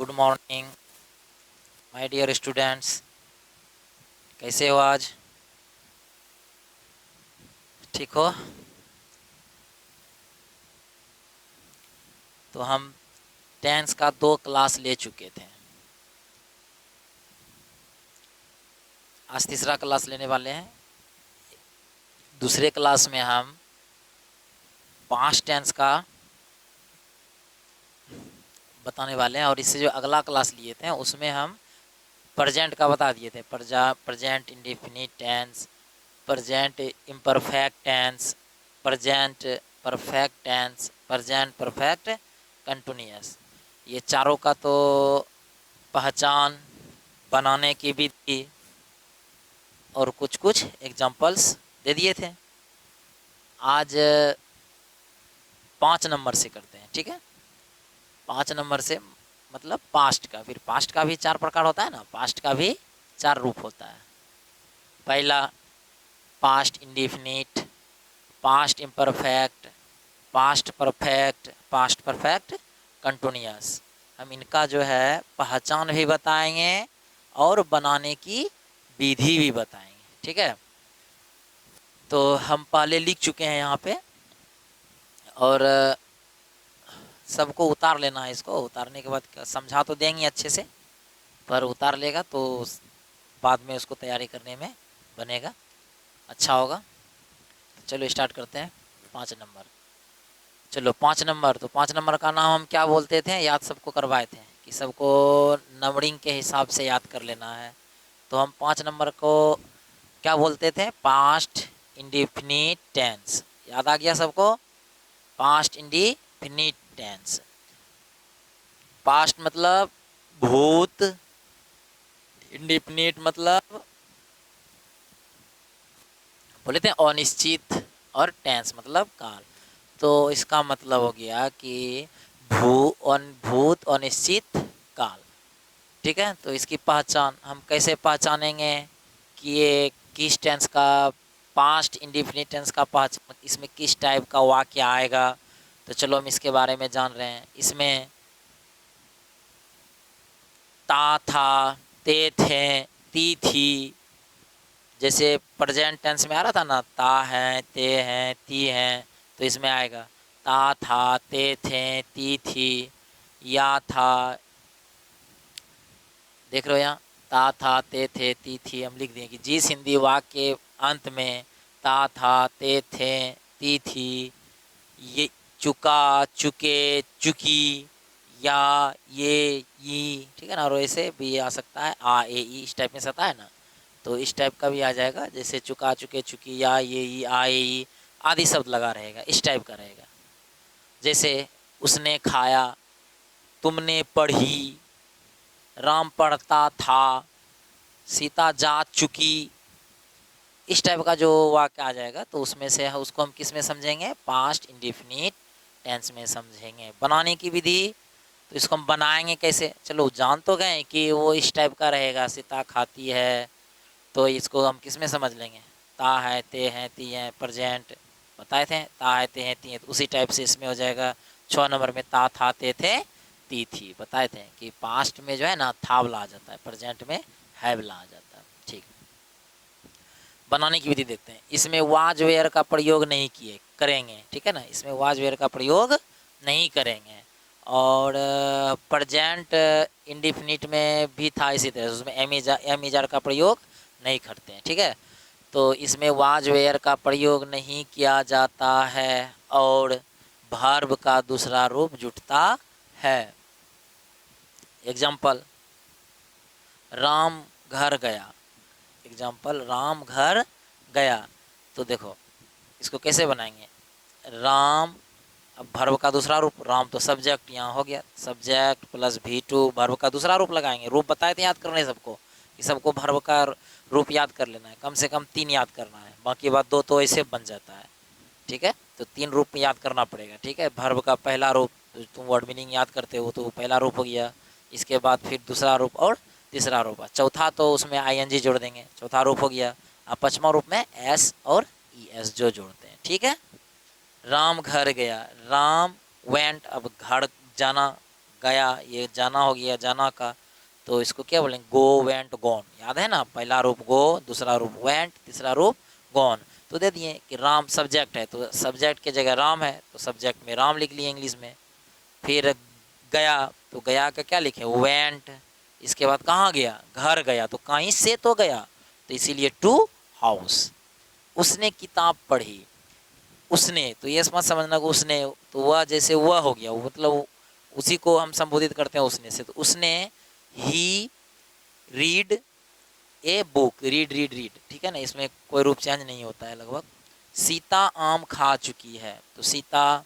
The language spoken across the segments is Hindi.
Good morning my dear students. कैसे हो आज? ठीक हो? तो हम टेंस का 2 क्लास ले चुके थे। आज तीसरा क्लास लेने वाले हैं। दूसरे क्लास में हम पास्ट टेंस का बताने वाले हैं, और इससे जो अगला क्लास लिए थे उसमें हम प्रेजेंट का बता दिए थे। Present indefinite tense, present imperfect tense, present perfect tense, present perfect continuous. ये चारों का तो पहचान, बनाने की विधि और कुछ कुछ एग्जाम्पल्स दे दिए थे। आज 5 नंबर से करते हैं, ठीक है? 5 नंबर से मतलब पास्ट का। फिर पास्ट का भी 4 प्रकार होता है ना, पास्ट का भी 4 रूप होता है। पहला past indefinite, past imperfect, past perfect, past perfect continuous. हम इनका जो है पहचान भी बताएंगे और बनाने की विधि भी बताएंगे, ठीक है? तो हम पहले लिख चुके हैं यहाँ पे, और सबको उतार लेना है। इसको उतारने के बाद समझा तो देंगे अच्छे से, पर उतार लेगा तो बाद में उसको तैयारी करने में बनेगा, अच्छा होगा। तो चलो स्टार्ट करते हैं। 5 नंबर, चलो 5 नंबर। तो 5 नंबर का नाम हम क्या बोलते थे, याद सबको करवाए थे कि सबको नंबरिंग के हिसाब से याद कर लेना है। तो हम 5 नंबर को क्या बोलते थे? Past indefinite tense. याद आ गया सबको? Past indefinite tense. पास्ट मतलब भूत, इंडेफिनिट मतलब बोले थे अनिश्चित, और टेंस मतलब काल। तो इसका मतलब हो गया कि भूत अनिश्चित काल, ठीक है? तो इसकी पहचान हम कैसे पहचानेंगे कि ये किस टेंस का, पास्ट इंडेफिनिट टेंस का पहचान, इसमें किस टाइप का वाक्य आएगा। तो चलो हम इसके बारे में जान रहे हैं। इसमें ता था, ते थे, ती थी। जैसे प्रेजेंट टेंस में आ रहा था ना, ता है, ते हैं, ती हैं, तो इसमें आएगा ता था, ते थे, ती थी, या था। देख रहे हो यहाँ, ता था, ते थे, ती थी। हम लिख दें कि जिस हिंदी वाक्य के अंत में ता था, ते थे, ती थी, ये चुका, चुके, चुकी, या, ये, ठीक है ना? और ऐसे भी आ सकता है, आ, ए, ई, इस टाइप में से आता है ना, तो इस टाइप का भी आ जाएगा। जैसे चुका, चुके, चुकी, या, ये, ई, आ, ए, ई आदि शब्द लगा रहेगा, इस टाइप का रहेगा। जैसे उसने खाया, तुमने पढ़ी, राम पढ़ता था, सीता जा चुकी, इस टाइप का जो वाक्य आ जाएगा तो उसमें से उसको हम किस में समझेंगे? पास्ट इंडेफिनिट टेंस में समझेंगे। बनाने की विधि, तो इसको हम बनाएंगे कैसे? चलो जान तो गए कि वो इस टाइप का रहेगा, सीता खाती है। तो इसको हम किस में समझ लेंगे? ता है, ते हैं, ती हैं, प्रेजेंट बताए थे, ता है, ते हैं, ती हैं, तो उसी टाइप से इसमें हो जाएगा। 6 नंबर में ता था, ते थे, ती थी। बताए थे कि पास्ट में जो है ना था वाला आ जाता है, प्रेजेंट में है वाला आ जाता है, ठीक। बनाने की विधि देखते हैं। इसमें वाज वेयर का प्रयोग नहीं किए करेंगे, ठीक है ना? इसमें वाज वेयर का प्रयोग नहीं करेंगे। और प्रेजेंट इंडिफिनिट में भी था इसी तरह, उसमें एम इजर का प्रयोग नहीं करते हैं, ठीक है? तो इसमें वाज वेयर का प्रयोग नहीं किया जाता है, और वर्ब का दूसरा रूप जुटता है। एग्जाम्पल, राम घर गया। एग्जाम्पल, राम घर गया। तो देखो इसको कैसे बनाएंगे? राम, अब वर्ब का दूसरा रूप, राम तो सब्जेक्ट यहाँ हो गया, सब्जेक्ट प्लस V2, वर्ब का दूसरा रूप लगाएंगे। रूप बताए थे याद करने सबको, कि सबको वर्ब का रूप याद कर लेना है, कम से कम 3 याद करना है, बाकी बात 2 तो ऐसे बन जाता है, ठीक है? तो 3 रूप याद करना पड़ेगा, ठीक है? वर्ब का पहला रूप, तुम वर्ड मीनिंग याद करते हो तो पहला रूप हो गया, इसके बाद फिर दूसरा रूप और तीसरा रूप। चौथा तो उसमें ING जोड़ देंगे, चौथा रूप हो गया। अब 5वां रूप में S और ES जो जोड़ते हैं, ठीक है? राम घर गया, राम वेंट, अब घर जाना, गया, ये जाना हो गया जाना का, तो इसको क्या बोलेंगे, गो वेंट गॉन। याद है ना, पहला रूप गो, दूसरा रूप वेंट, तीसरा रूप गॉन। तो दे दिए कि राम सब्जेक्ट है, तो सब्जेक्ट की जगह राम है, तो सब्जेक्ट में राम लिख लिए इंग्लिश में। फिर गया, तो गया का क्या लिखे, वेंट। इसके बाद कहाँ गया, घर गया, तो कहीं से तो गया, तो इसीलिए टू हाउस। उसने किताब पढ़ी, उसने, तो ये मत समझना कि उसने, तो वह जैसे वह हो गया, वो मतलब उसी को हम संबोधित करते हैं उसने से, तो उसने ही read a book, read read read, ठीक है ना, इसमें कोई रूप चेंज नहीं होता है लगभग। सीता आम खा चुकी है, तो सीता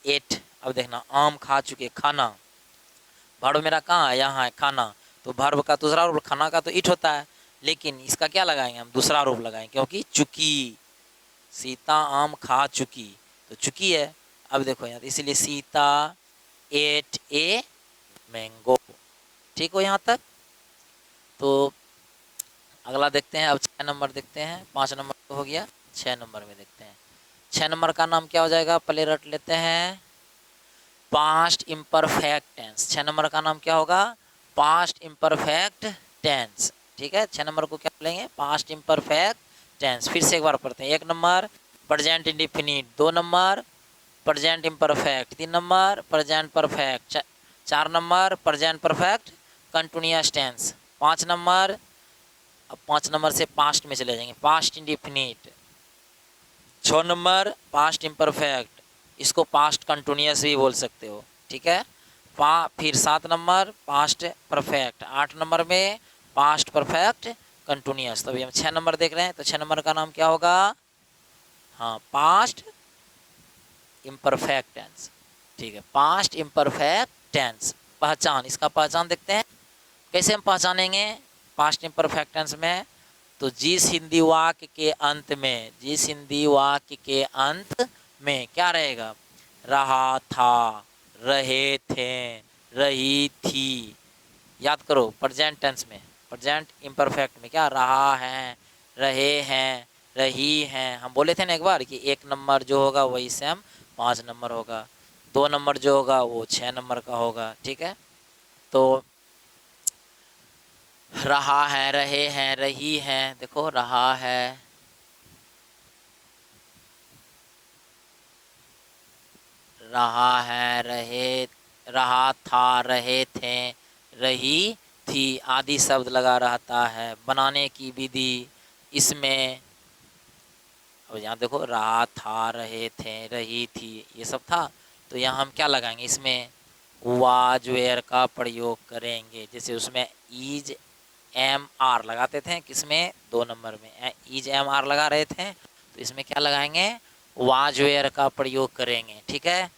एट, अब देखना आम खा चुके, खाना, वर्ब मेरा कहाँ है, यहाँ है खाना, तो वर्ब का दूसरा रूप खाना का तो इट होता है, लेकिन इसका क्या लगाएंगे हम, दूसरा रूप लगाएंगे, क्योंकि चुकी, सीता आम खा चुकी, तो चुकी है। अब देखो यहाँ, इसीलिए सीता एट ए मैंगो। ठीक हो यहाँ तक। तो अगला देखते हैं, अब 6 नंबर देखते हैं, 5 नंबर तो हो गया, 6 नंबर में देखते हैं। 6 नंबर का नाम क्या हो जाएगा, पहले रट लेते हैं, पास्ट इम्परफेक्ट टेंस। 6 नंबर का नाम क्या होगा, पास्ट इम्परफेक्ट टेंस। ठीक है, 6 नंबर को क्या बोलेंगे, पास्ट इम्परफेक्ट टेंस। फिर से एक बार पढ़ते हैं। 1 number present indefinite, 2 number present imperfect, 3 number present perfect, 4 number present perfect continuous tense, 5 number, अब 5 नंबर से पास्ट में चले जाएंगे, past indefinite. 6 number past imperfect, इसको पास्ट कंटिन्यूअस भी बोल सकते हो, ठीक है। फिर 7 नंबर पास्ट परफेक्ट, 8 नंबर में पास्ट परफेक्ट कंटिन्यूअस। तो अभी हम 6 नंबर देख रहे हैं, तो 6 नंबर का नाम क्या होगा, हाँ, पास्ट इम्परफेक्ट टेंस। ठीक है, पास्ट इम्परफेक्ट टेंस। पहचान, इसका पहचान देखते हैं, कैसे हम पहचानेंगे पास्ट इम्परफेक्ट टेंस में। तो जिस हिंदी वाक्य के अंत में, जिस हिंदी वाक्य के अंत में क्या रहेगा, रहा था, रहे थे, रही थी। याद करो, प्रेजेंट टेंस में, प्रेजेंट इम्परफेक्ट में क्या, रहा है, रहे हैं, रही हैं। हम बोले थे ना एक बार कि 1 नंबर जो होगा वही सेम 5 नंबर होगा, 2 नंबर जो होगा वो 6 नंबर का होगा। ठीक है, तो रहा है, रहे हैं, रही हैं, देखो रहा है, रहा है, रहे, रहा था, रहे थे, रही थी आदि शब्द लगा रहता है। बनाने की विधि, इसमें अब यहाँ देखो, रहा था, रहे थे, रही थी, ये सब था, तो यहाँ हम क्या लगाएंगे, इसमें वाज वेयर का प्रयोग करेंगे। जैसे उसमें ईज एम आर लगाते थे, किसमें, 2 नंबर में ईज एम आर लगा रहे थे, तो इसमें क्या लगाएंगे, वाज वेयर का प्रयोग करेंगे। ठीक है,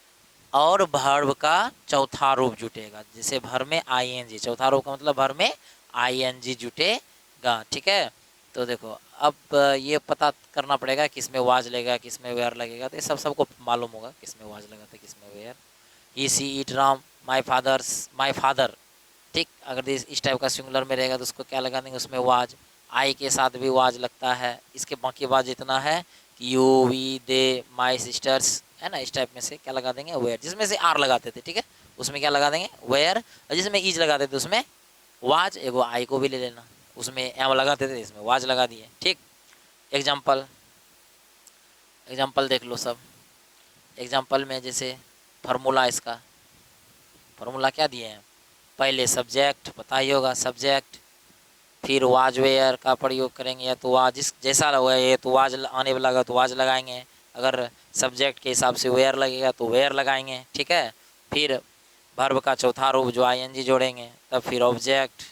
और वर्ब का चौथा रूप जुटेगा, जैसे वर्ब में आईएनजी, चौथा रूप का मतलब वर्ब में आईएनजी जुटेगा। ठीक है, तो देखो अब ये पता करना पड़ेगा किसमें वाज लगेगा, किसमें वेयर लगेगा, तो ये सबको मालूम होगा किसमें वाज लगा था, किसमें were. He see it Ram, my fathers, my father. ठीक, अगर इस टाइप का सिंगुलर में रहेगा तो उसको क्या लगा देंगे, उसमें वाज, आई के साथ भी वाज लगता है। इसके बाकी वाज इतना है कि you, we, they, my sisters, है ना, इस टाइप में से क्या लगा देंगे, वेयर। जिसमें से आर लगाते थे, ठीक है, उसमें क्या लगा देंगे, वेयर। और जिसमें ईज लगाते थे उसमें वाज, एगो आई को भी ले लेना, उसमें एम लगाते थे, इसमें वाज लगा दिए। ठीक, एग्जाम्पल, एग्जाम्पल देख लो सब। एग्जाम्पल में जैसे फार्मूला, इसका फार्मूला क्या दिए हैं, पहले सब्जेक्ट, पता ही होगा सब्जेक्ट, फिर वाज वेयर का प्रयोग करेंगे, या तो वाज जिस जैसा लगा, ये तो वाज आने वाला लगा तो वाज लगाएंगे, अगर सब्जेक्ट के हिसाब से वेयर लगेगा तो वेयर लगाएंगे। ठीक है, फिर वर्ब का चौथा रूप जो आईएनजी जोड़ेंगे, तब फिर ऑब्जेक्ट,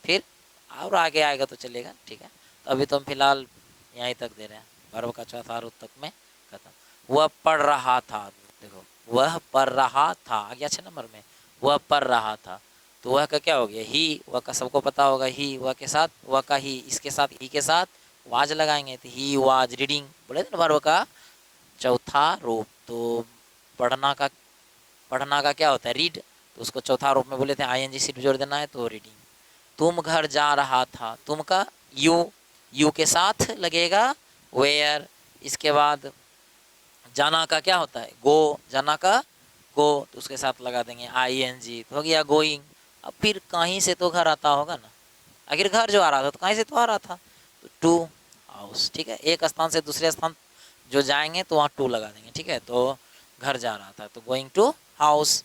फिर और आगे आएगा तो चलेगा। ठीक है, तो अभी तो हम फिलहाल यहीं तक दे रहे हैं, वर्ब का चौथा रूप तक में खत्म। वह पढ़ रहा था, देखो वह पढ़ रहा था आ गया 6 नंबर में, वह पढ़ रहा था, तो वह का क्या हो गया, ही, वह का सबको पता होगा, ही, वह के साथ, वह का ही, इसके साथ, ही के साथ वाज लगाएंगे, तो ही वाज रीडिंग, बोले थे ना वर्ब का चौथा रूप। तो पढ़ना का, पढ़ना का क्या होता है, रीड, तो उसको चौथा रूप में बोले थे आईएनजी सिर्फ जोड़ देना है, तो रीडिंग। तुम घर जा रहा था, तुम का यू, यू के साथ लगेगा वेयर। इसके बाद जाना का क्या होता है, गो, जाना का गो तो उसके साथ लगा देंगे ING, तो हो गया गोइंग। अब फिर कहीं से तो घर आता होगा ना, आखिर घर जो आ रहा था तो कहीं से तो आ रहा था, तो टू हाउस। ठीक है, एक स्थान से दूसरे स्थान जो जाएंगे तो वहाँ टू लगा देंगे। ठीक है, तो घर जा रहा था तो गोइंग टू हाउस।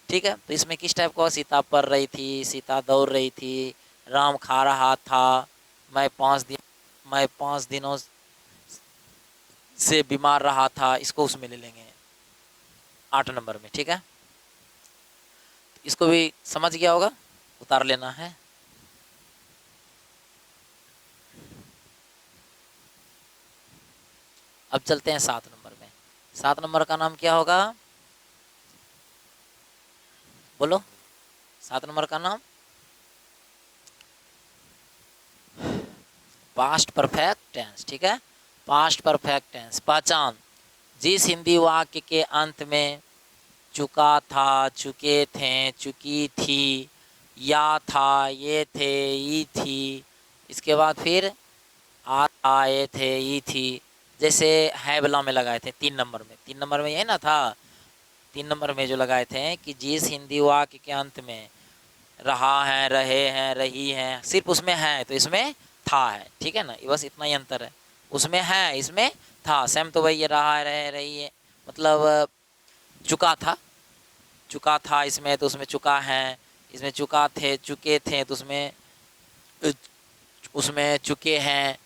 ठीक है, तो इसमें किस टाइप का, सीता पढ़ रही थी, सीता दौड़ रही थी, राम खा रहा था, मैं 5 दिनों से बीमार रहा था, इसको उसमें ले लेंगे 8 नंबर में। ठीक है, इसको भी समझ गया होगा, उतार लेना है। अब चलते हैं 7 नंबर में। 7 नंबर का नाम क्या होगा, बोलो। 7 नंबर का नाम पास्ट परफेक्ट टेंस। ठीक है, पास्ट परफेक्ट टेंस। पहचान, जिस हिंदी वाक्य के अंत में चुका था, चुके थे, चुकी थी, या था, ये थे, ई थी, इसके बाद फिर आए थे, ई थी, जैसे है बला में लगाए थे 3 नंबर में। 3 नंबर में यही ना था, 3 नंबर में जो लगाए थे कि जिस हिंदी वाक्य के अंत में रहा है, रहे हैं, रही हैं, सिर्फ उसमें है तो इसमें था है। ठीक है ना, बस इतना ही अंतर है, उसमें है, इसमें था। सेम तो वही है, रहा है, रहे, रही है, मतलब चुका था, चुका था इसमें तो उसमें चुका है, इसमें चुका थे, चुके थे तो उसमें चुके हैं,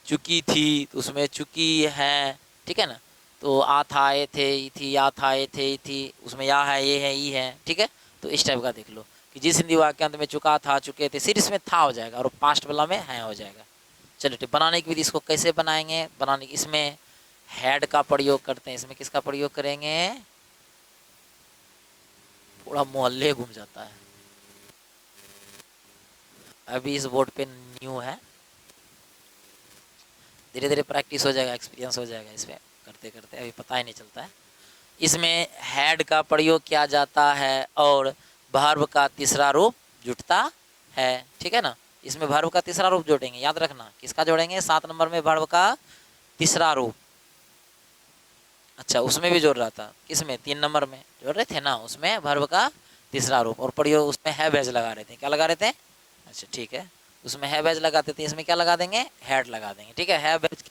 चुकी थी तो उसमें चुकी है। ठीक है ना, तो आ था, आए थे, ई थी, या था, आए थे, ई थी, उसमें या है, ये है, ई है। ठीक है, तो इस टाइप का देख लो कि जिस हिंदी वाक्यांत में चुका था, चुके थे, सिर्फ इसमें था हो जाएगा और पास्ट वाला में है हो जाएगा। चलिए ठीक, बनाने की विधि इसको कैसे बनाएंगे, बनाने इसमें हैड का प्रयोग करते हैं। इसमें किसका प्रयोग करेंगे, पूरा मोहल्ले घूम जाता है, अभी इस बोर्ड पे न्यू है, धीरे धीरे प्रैक्टिस हो जाएगा, एक्सपीरियंस हो जाएगा इस पर करते करते, अभी पता ही नहीं चलता है। इसमें हैड का प्रयोग किया जाता है और वर्ब का तीसरा रूप जुटता है। ठीक है ना, इसमें वर्ब का तीसरा रूप जोड़ेंगे, याद रखना किसका जोड़ेंगे, 7 नंबर में वर्ब का तीसरा रूप। अच्छा, उसमें भी जोड़ रहा था, किसमें, 3 नंबर में जोड़ रहे थे ना, उसमें वर्ब का तीसरा रूप और प्रयोग, उसमें है बैज लगा रहे थे, क्या लगा रहे थे, अच्छा ठीक है, उसमें है बैज लगाते थे, इसमें क्या लगा देंगे, हेड लगा देंगे। ठीक है बैज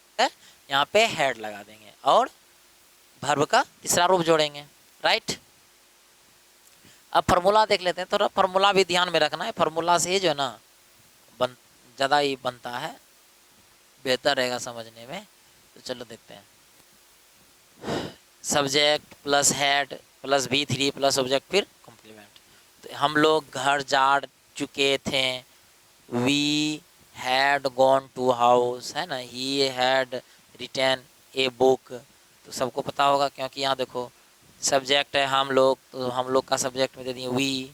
यहाँ पे हेड लगा देंगे और वर्ब का तीसरा रूप जोड़ेंगे। राइट, अब फार्मूला देख लेते हैं, थोड़ा फार्मूला भी ध्यान में रखना है, फार्मूला से ही जो है ना ज़्यादा ही बनता है, बेहतर रहेगा समझने में। तो चलो देखते हैं, subject plus had plus V3 plus object फिर कॉम्प्लीमेंट। तो हम लोग घर जा चुके थे, we had gone to house, है ना, he had written a book, तो सबको पता होगा क्योंकि यहाँ देखो सब्जेक्ट है हम लोग, तो हम लोग का सब्जेक्ट में दे दिए वी,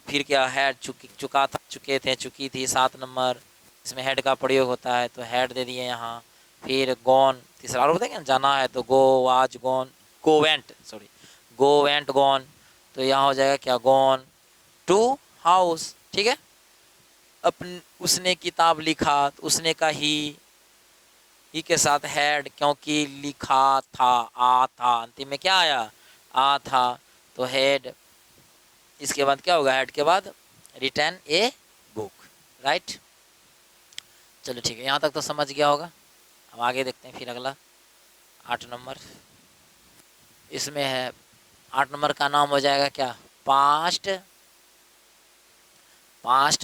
फिर क्या हैड, चुका था, चुके थे, चुकी थी 7 नंबर, इसमें हेड का प्रयोग होता है तो हेड दे दिए यहाँ, फिर गॉन तीसरा रूप देंगे, जाना है तो go, was gone, go went, sorry go went gone, तो यहाँ हो जाएगा क्या, गॉन टू हाउस। ठीक है, अपन उसने किताब लिखा तो उसने का ही के साथ हेड, क्योंकि लिखा था, आ था, अंतिम में क्या आया, आ था, तो हेड, इसके बाद क्या होगा, हेड के बाद रिटर्न ए बुक। राइट, चलो ठीक है, यहाँ तक तो समझ गया होगा। अब आगे देखते हैं फिर अगला 8 नंबर, इसमें है 8 नंबर का नाम हो जाएगा क्या, पास्ट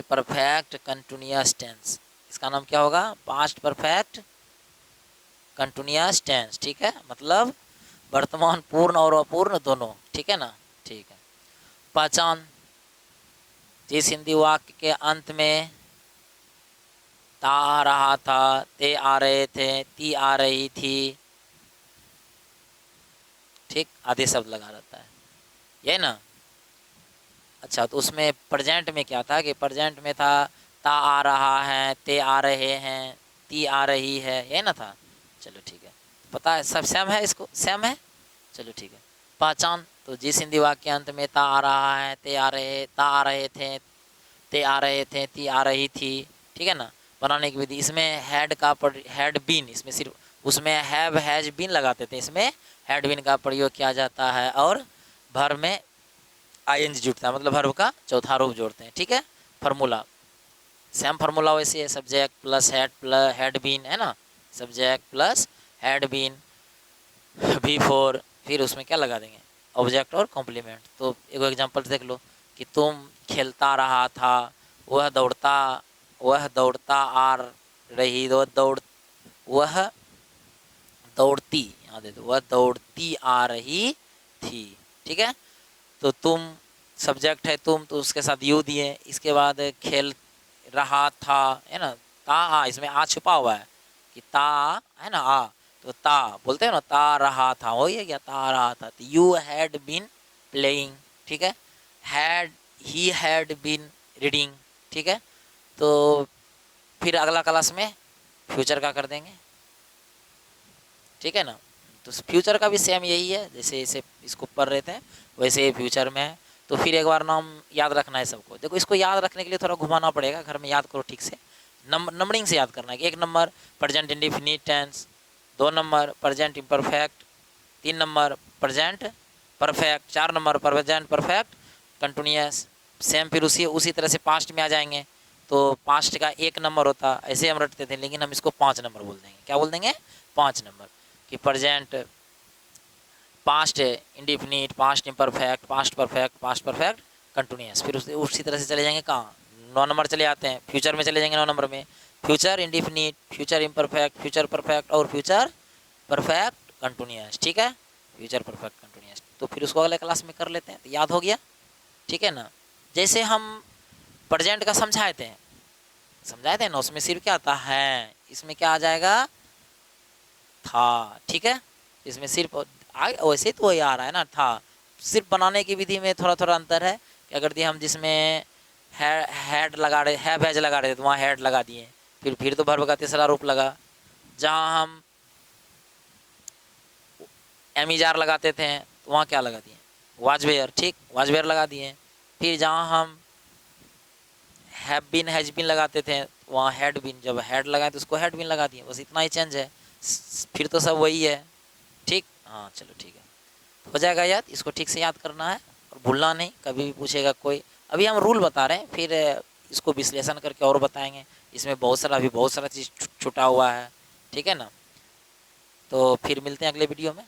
परफेक्ट कंटिन्यूअस टेंस। इसका नाम क्या होगा, पास्ट परफेक्ट कंटिन्यूअस टेंस। ठीक है, मतलब वर्तमान पूर्ण और अपूर्ण दोनों। ठीक है ना, ठीक है। पहचान, जिस हिंदी वाक्य के अंत में ता आ रहा था, ते आ रहे थे, ती आ रही थी, ठीक, आधे शब्द लगा रहता है, ये ना। अच्छा, तो उसमें प्रेजेंट में क्या था कि प्रेजेंट में था ता आ रहा है, ते आ रहे हैं, ती आ रही है, ये ना था। चलो ठीक है, पता है सब सेम है, इसको सेम है। चलो ठीक है, पहचान, तो जिस हिंदी वाक्य अंत में ता आ रहा है, ते आ रहे, ता आ रहे थे, ते आ रहे थे, ती आ रही थी। ठीक है ना, बनाने की विधि, इसमें हेड का हेड बीन, इसमें सिर्फ उसमें हैव हैज बीन लगाते थे, इसमें हैड बीन का प्रयोग किया जाता है और वर्ब में आईएनजी जुड़ता है, मतलब वर्ब का चौथा रूप जोड़ते हैं। ठीक है, फार्मूला सेम फार्मूला वैसे है, सब्जेक्ट प्लस हैड बीन है ना, subject plus had been before, फिर उसमें क्या लगा देंगे, ऑब्जेक्ट और कॉम्प्लीमेंट। तो एक एग्जांपल देख लो कि तुम खेलता रहा था, वह दौड़ता आ रही, वह दौड़ती, यहाँ दे दो, वह दौड़ती आ रही थी। ठीक है, तो तुम सब्जेक्ट है तुम, तो उसके साथ यू दिए, इसके बाद खेल रहा था है ना, ता आ, इसमें आ छुपा हुआ है कि ता है ना, आ तो ता बोलते हैं ना, ता रहा था, वही है क्या, ता रहा था। तो यू हैड बीन प्लेइंग। ठीक है, ही हैड बीन रीडिंग। ठीक है, तो फिर अगला क्लास में फ्यूचर का कर देंगे। ठीक है ना, तो फ्यूचर का भी सेम यही है, जैसे इसे इसको पढ़ रहे थे वैसे ही फ्यूचर में है। तो फिर एक बार नाम याद रखना है सबको। देखो इसको याद रखने के लिए थोड़ा घुमाना पड़ेगा, घर में याद करो ठीक से, नंबरिंग से याद करना है कि 1 number present indefinite tense, 2 number present imperfect, 3 number present perfect, 4 number present perfect continuous. Same फिर उसी तरह से पास्ट में आ जाएंगे, तो पास्ट का 1 नंबर होता, ऐसे हम रटते थे, लेकिन हम इसको 5 नंबर बोल देंगे। क्या बोल देंगे, 5 नंबर, कि present past indefinite, past imperfect, past perfect continuous. फिर उसी तरह से चले जाएंगे कहाँ, 9 नंबर चले जाते हैं, फ्यूचर में चले जाएंगे 9 नंबर में, future indefinite, future imperfect, future perfect और फ्यूचर परफेक्ट कंटिन्यूअस। ठीक है, फ्यूचर परफेक्ट कंटिन्यूअस। तो फिर उसको अगले क्लास में कर लेते हैं, तो याद हो गया। ठीक है ना, जैसे हम प्रेजेंट का समझाए थे ना, उसमें सिर्फ क्या आता है, इसमें क्या आ जाएगा, था। ठीक है, इसमें सिर्फ वैसे तो वही आ रहा है ना, था। सिर्फ बनाने की विधि में थोड़ा थोड़ा अंतर है। क्या कर दिए हम, जिसमें हैड लगा रहे, है भेज लगा रहे थे, तो वहाँ हैड लगा दिए। फिर तो वर्ब का तीसरा रूप लगा। जहाँ हम एमिजार लगाते थे तो वहाँ क्या लगा दिए, वाजवेयर। ठीक, वाजवेयर लगा दिए। फिर जहाँ हम हैव बीन हैज बीन लगाते थे वहाँ हैड बीन, जब हैड लगाए तो उसको हैड बीन लगा दिए, बस इतना ही चेंज है, फिर तो सब वही है। ठीक, हाँ चलो ठीक है, हो जाएगा याद। इसको ठीक से याद करना है और भूलना नहीं, कभी भी पूछेगा कोई। अभी हम रूल बता रहे हैं, फिर इसको विश्लेषण करके और बताएंगे। इसमें बहुत सारा चीज़ छुटा हुआ है। ठीक है ना, तो फिर मिलते हैं अगले वीडियो में।